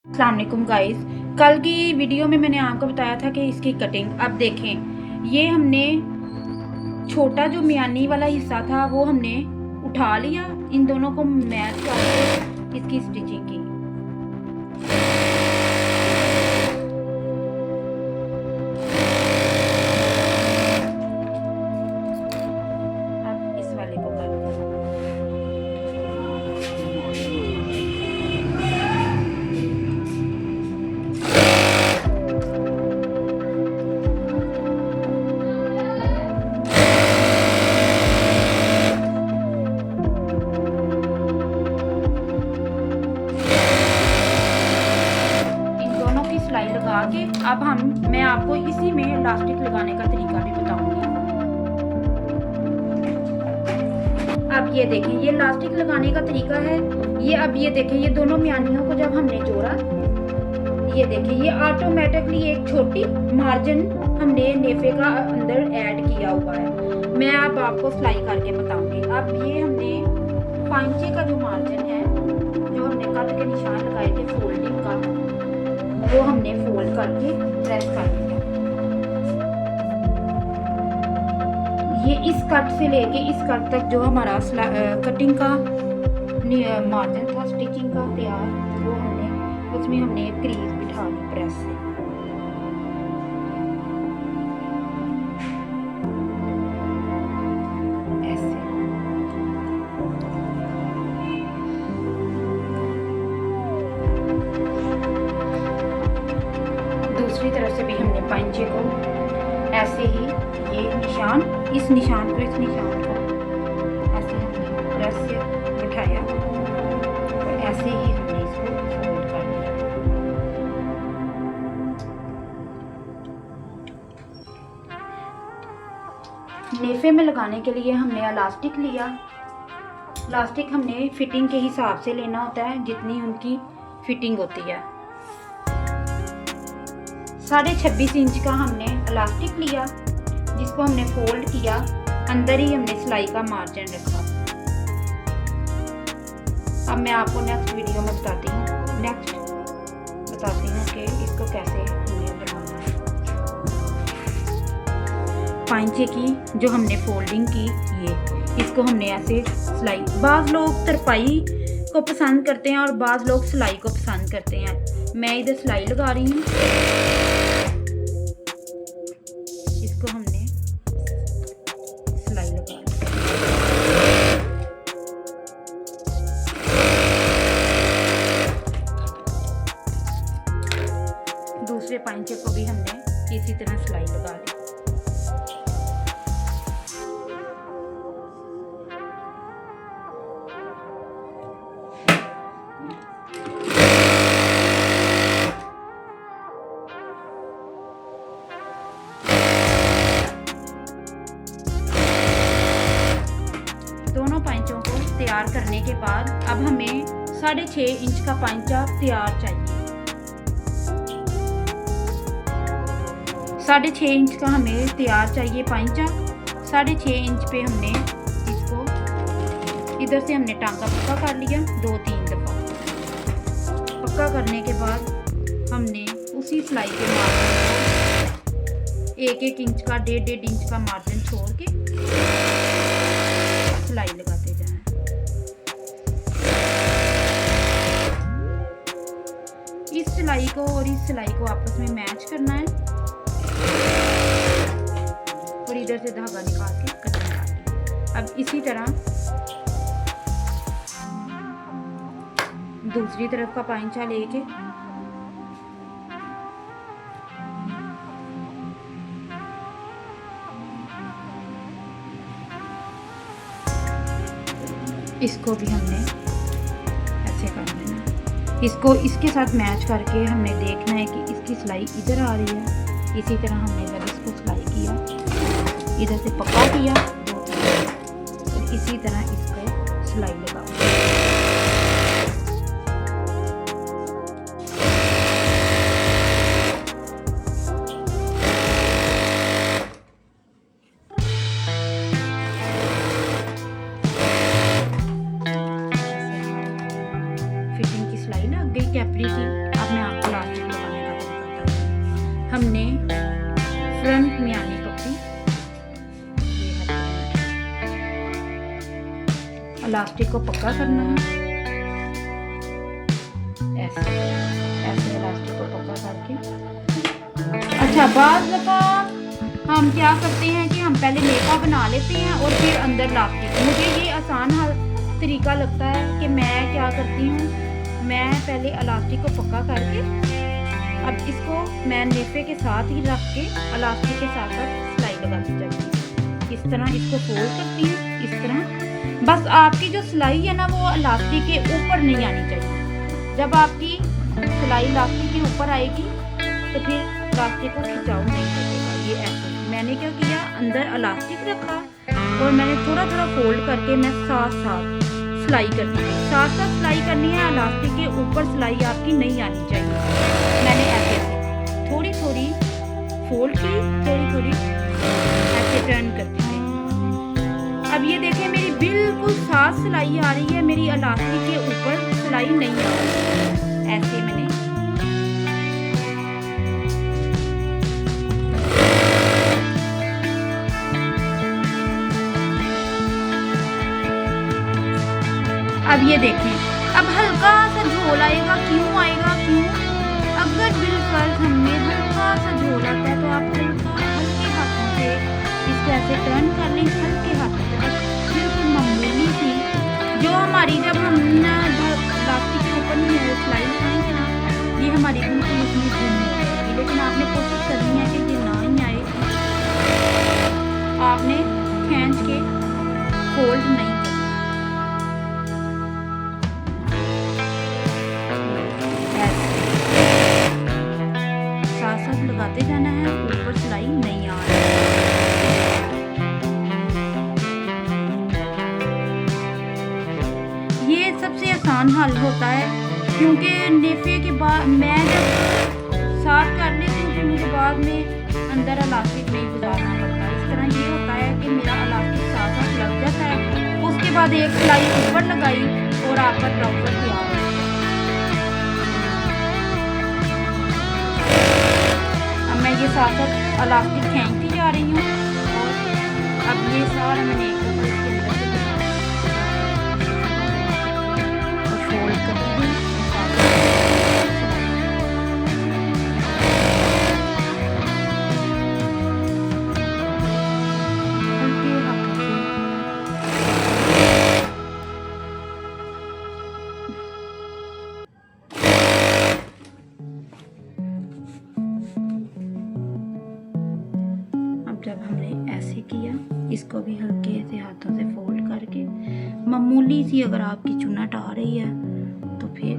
अस्सलाम वालेकुम गाइस। कल की वीडियो में मैंने आपको बताया था कि इसकी कटिंग, अब देखें ये हमने छोटा जो मियानी वाला हिस्सा था वो हमने उठा लिया, इन दोनों को मैच करके इसकी स्टिचिंग की। अब इस वाले को करते हैं। सिलाई लगा के अब मैं आपको इसी में इलास्टिक लगाने का तरीका भी बताऊंगी। अब ये देखें, ये इलास्टिक लगाने का तरीका है ये। अब ये देखें, ये दोनों म्यानियों को जब हमने जोड़ा, ये देखें, ये ऑटोमेटिकली एक छोटी मार्जिन हमने नेफे का अंदर ऐड किया हुआ है। मैं अब आपको सिलाई करके बताऊंगी। अब ये हमने पांचे का जो मार्जिन है, जो हमने कट के निशान लगाए थे फोल्डिंग का, वो हमने फोल्ड करके प्रेस कर दिया। ये इस कट से लेके इस कट तक जो हमारा कटिंग का मार्जिन था स्टिचिंग का तैयार, वो उसमें हमने क्रीज बिठा दी प्रेस से। ऐसे दूसरी तरफ से भी हमने पंचे को ऐसे ही, ये निशान, इस निशान को ऐसे हमने प्रेस से बिठाया और ऐसे ही हमने इसको फोल्ड कर दिया। नेफे में लगाने के लिए हमने इलास्टिक लिया। इलास्टिक हमने फिटिंग के हिसाब से लेना होता है, जितनी उनकी फिटिंग होती है। 26.5 इंच का हमने इलास्टिक लिया, जिसको हमने फोल्ड किया, अंदर ही हमने सिलाई का मार्जिन रखा। अब मैं आपको नेक्स्ट वीडियो में बताती हूँ कि इसको कैसे हमने लगाना है। पांचे की जो हमने फोल्डिंग की, ये इसको हमने ऐसे सिलाई, बाज़ लोग तरपाई को पसंद करते हैं और बाज़ लोग सिलाई को पसंद करते हैं। मैं इधर सिलाई लगा रही हूँ। इसको हमने सिलाई लगा ली। दूसरे पांचे को भी हमने इसी तरह सिलाई लगा ली। दोनों पांचों को तैयार करने के बाद अब हमें 6.5 इंच का पांचा तैयार चाहिए। 6.5 इंच का हमें तैयार चाहिए पांचा। 6.5 इंच पे हमने इसको इधर से हमने टांका पक्का कर लिया 2-3 दफा। पक्का करने के बाद हमने उसी सिलाई के मार्जिन को 1-1 इंच का 1.5 इंच का मार्जिन छोड़ के सिलाई लगाते जाएं। इस सिलाई को और इस सिलाई को आपस में मैच करना है और इधर से धागा निकाल के कटिंग करनी। अब इसी तरह दूसरी तरफ का पांचा लेके इसको भी हमने ऐसे कर देना। इसको इसके साथ मैच करके हमने देखना है कि इसकी सिलाई इधर आ रही है। इसी तरह हमने जब इसको सिलाई किया, इधर से पक्का किया 2-3, तो इसी तरह इसको सिलाई लगा। कैपरी की अब मैं इलास्टिक को पक्का करना है। ऐसे ऐसे इलास्टिक को पक्का करके। अच्छा, बाज़ दफ़ा हम क्या करते हैं कि हम पहले लेपा बना लेते हैं और फिर अंदर इलास्टिक। मुझे ये आसान तरीका लगता है कि मैं क्या करती हूँ, मैं पहले इलास्टिक को पक्का करके अब इसको मैं नेफे के साथ ही रख के इलास्टिक के साथ साथ सिलाई लगाती जाती हूँ। इस तरह इसको फोल्ड करती हूँ, इस तरह। बस आपकी जो सिलाई है ना वो इलास्टिक के ऊपर नहीं आनी चाहिए। जब आपकी सिलाई इलास्टिक के ऊपर आएगी तो फिर इलास्टिक को खिंचाव नहीं लगेगा। ये ऐसे मैंने क्या किया, अंदर इलास्टिक रखा और मैंने थोड़ा थोड़ा फोल्ड करके मैं साथ साथ सिलाई करती हूँ। साथ साथ सिलाई करनी है, इलास्टिक के ऊपर सिलाई आपकी नहीं आनी चाहिए। मैंने ऐसे थोड़ी थोड़ी फोल्ड की, थोड़ी थोड़ी ऐसे टर्न करती गई। अब ये देखें मेरी बिल्कुल साथ सिलाई आ रही है, मेरी इलास्टिक के ऊपर सिलाई नहीं आ रही। ऐसे मैंने अब ये देखें, अब हल्का सा झोल आएगा। क्यों आएगा? क्यों? अगर बिल्कुल हमने हल्का सा झोल आता है तो आप हल्के हाथों से इसको ऐसे टर्न कर लें, हल्के हाथों से, बस बिल्कुल मामूली सी। जो हमारी जब हम इलास्टिक के ऊपर नहीं सिलाई लगाएंगे ना, ये हमारी बिल्कुल इसमें घूम जाएगी। लेकिन आपने कोशिश करनी है कि ये ना ही आए। आपने खींच के फोल्ड नहीं करना। लगाते जाना है, ऊपर सिलाई नहीं आ रही। ये सबसे आसान हल होता है, क्योंकि नेफे के बाद मैं जब साफ कर लेती हूँ फिर मुझे बाद में अंदर इलास्टिक नहीं गुजारना पड़ता। इस तरह ये होता है कि मेरा इलास्टिक साथ साथ लग जाता है, उसके बाद एक सिलाई ऊपर लगाई और आपका ट्राउजर तैयार है। मैं ये साथ साथ इलास्टिक खींचती जा रही हूँ और अब ये सारा मैंने एक और फोल्ड कर दी। जब हमने ऐसे किया, इसको भी हल्के से हाथों से फोल्ड करके मामूली सी अगर आपकी चुन्नट आ रही है तो फिर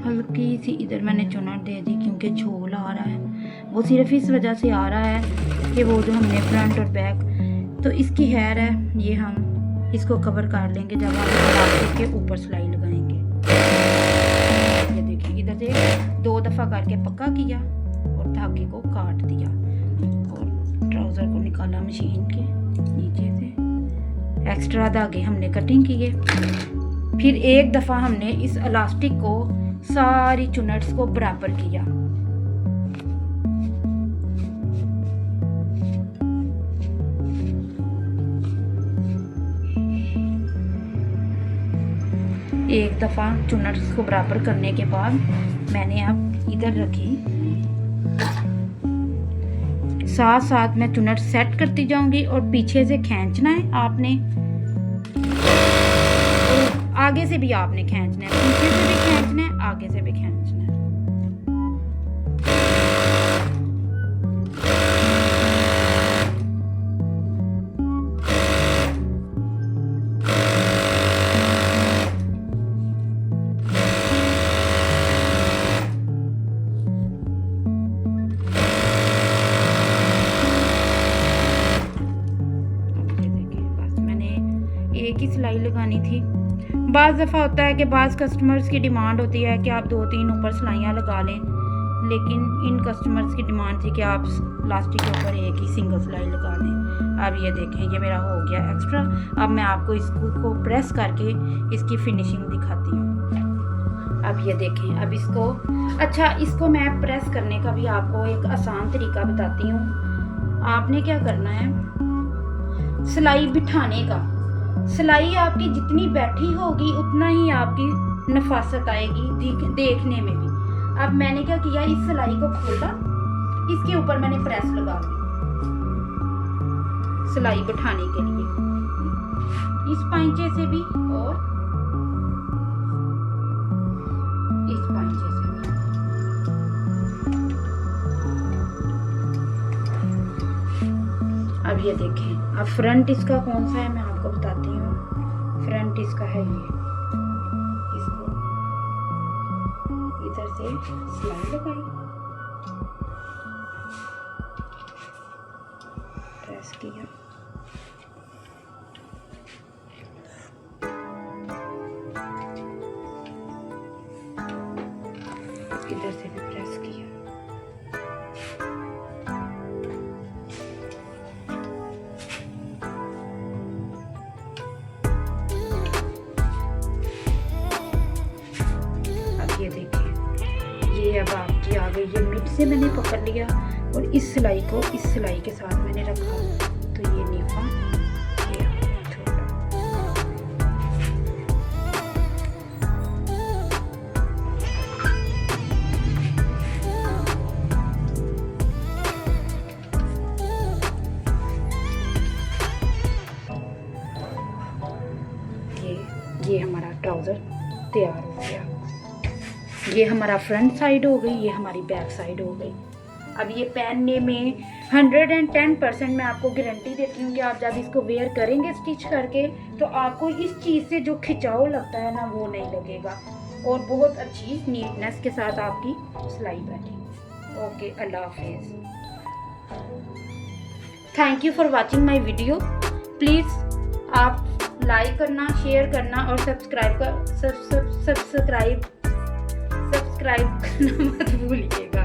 हल्की सी इधर मैंने चुन्नट दे दी, क्योंकि झोल आ रहा है। वो सिर्फ इस वजह से आ रहा है कि वो जो हमने फ्रंट और बैक, तो इसकी हेयर है, ये हम इसको कवर कर लेंगे जब हम इलास्टिक के ऊपर सिलाई लगाएंगे। ये देखिए, इधर से 2 दफ़ा करके पक्का किया और धागे को काट दिया और ट्राउज़र को निकाला मशीन के नीचे से। एक्स्ट्रा धागे हमने कटिंग किए। फिर एक दफ़ा हमने इस इलास्टिक को सारी चुन्नट्स को बराबर किया। एक दफ़ा चुन्नट्स को बराबर करने के बाद मैंने अब इधर रखी, साथ साथ मैं चुन्नट सेट करती जाऊंगी और पीछे से खींचना है आपने, आगे से भी आपने खींचना है, पीछे से भी खींचना है, आगे से भी खींचना है। एक ही सिलाई लगानी थी। बाज़ दफ़ा होता है कि बाज़ कस्टमर्स की डिमांड होती है कि आप 2-3 ऊपर सिलाइयाँ लगा लें, लेकिन इन कस्टमर्स की डिमांड थी कि आप इलास्टिक के ऊपर एक ही सिंगल सिलाई लगा लें। अब ये देखें, ये मेरा हो गया एक्स्ट्रा। अब मैं आपको इसको प्रेस करके इसकी फिनिशिंग दिखाती हूँ। अब ये देखें, अब इसको मैं प्रेस करने का भी आपको एक आसान तरीका बताती हूँ। आपने क्या करना है, सिलाई बिठाने का। सिलाई आपकी जितनी बैठी होगी उतना ही आपकी नफासत आएगी देखने में भी। अब मैंने क्या किया, इस सिलाई को खोला, इसके ऊपर मैंने प्रेस लगा दी सिलाई बिठाने के लिए, इस पांचे से भी और इस पांचे से भी। अब ये देखें, अब फ्रंट इसका कौन सा है मैं आपको बताती हूँ। फ्रंट इसका है ये, इसको इधर से सिलाई लगाई, प्रेस किया, इधर से भी प्रेस किया। अब ये देखिए, ये अब आपकी आ गई, ये मिड से मैंने पकड़ लिया और इस सिलाई को इस सिलाई के साथ मैंने रखा, तो ये नीफा ये छोटा। ये हमारा ट्राउज़र तैयार हो गया। ये हमारा फ्रंट साइड हो गई, ये हमारी बैक साइड हो गई। अब ये पहनने में 110% मैं आपको गारंटी देती हूँ कि आप जब इसको वेयर करेंगे स्टिच करके, तो आपको इस चीज़ से जो खिंचाव लगता है ना वो नहीं लगेगा, और बहुत अच्छी नीटनेस के साथ आपकी सिलाई बैठेगी। ओके, अल्लाह हाफिज़। Thank you for watching my video. Please आप लाइक करना, शेयर करना और सब्सक्राइब करना मत भूलिएगा।